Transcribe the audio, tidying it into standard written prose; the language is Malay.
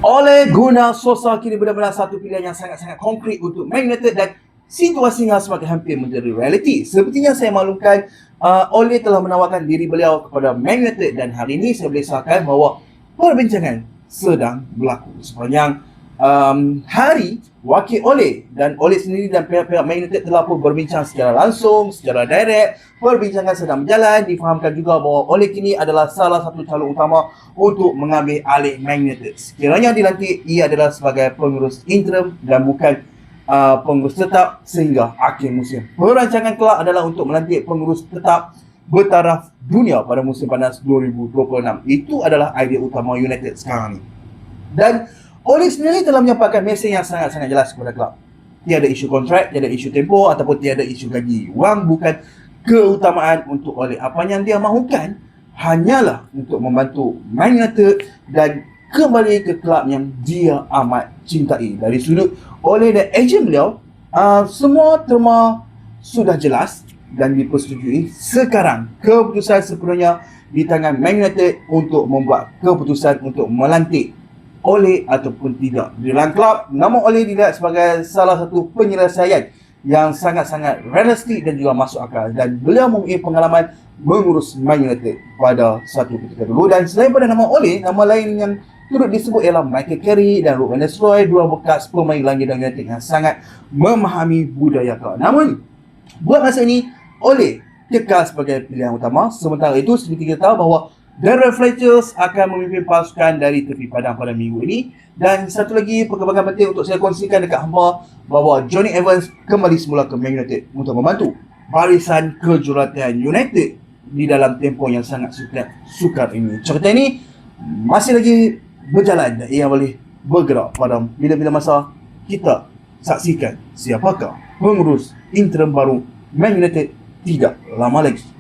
Ole Gunnar Solskjaer kini benar-benar satu pilihan yang sangat-sangat konkret untuk Man United dan situasinya semakin hampir menjadi realiti. Sepertinya saya maklumkan Ole telah menawarkan diri beliau kepada Man United dan hari ini saya boleh sahkan bahawa perbincangan sedang berlaku. Sepanjang hari, wakil Ole dan Ole sendiri dan pihak-pihak Man United telah pun berbincang secara langsung, secara direct. Perbincangan sedang berjalan, difahamkan juga bahawa Ole kini adalah salah satu calon utama untuk mengambil alih Man United. Sekiranya dilantik, ia adalah sebagai pengurus interim dan bukan pengurus tetap sehingga akhir musim. Perancangan kelak adalah untuk melantik pengurus tetap bertaraf dunia pada musim panas 2026. Itu adalah idea utama United sekarang ni. Dan Ole sendiri telah menyampaikan mesej yang sangat-sangat jelas kepada klub. Tiada isu kontrak, tiada isu tempoh ataupun tiada isu gaji. Wang bukan keutamaan untuk Ole. Apa yang dia mahukan hanyalah untuk membantu Man United dan kembali ke klub yang dia amat cintai. Dari sudut Ole dan ejen beliau, semua terma sudah jelas dan dipersetujui. Sekarang keputusan sepenuhnya di tangan Man United untuk membuat keputusan untuk melantik Ole ataupun tidak. Di dalam klub, nama Ole dilihat sebagai salah satu penyelesaian yang sangat-sangat realistik dan juga masuk akal. Dan beliau mempunyai pengalaman mengurus Man United pada satu ketika dulu. Dan selain pada nama Ole, nama lain yang turut disebut ialah Michael Carey dan Ruben Nistelrooy, dua bekas pemain langit United yang sangat memahami budaya klub. Namun, buat masa ini, Ole kekal sebagai pilihan utama. Sementara itu, seperti kita tahu bahawa Darren Fletcher akan memimpin pasukan dari tepi padang pada minggu ini. Dan satu lagi perkembangan penting untuk saya kongsikan dekat hamba bahawa Johnny Evans kembali semula ke Man United untuk membantu barisan kejuruteraan United di dalam tempoh yang sangat sukar ini. Cerita ini masih lagi berjalan dan ia boleh bergerak pada bila-bila masa kita saksikan siapakah pengurus interim baru Man United tidak lama lagi.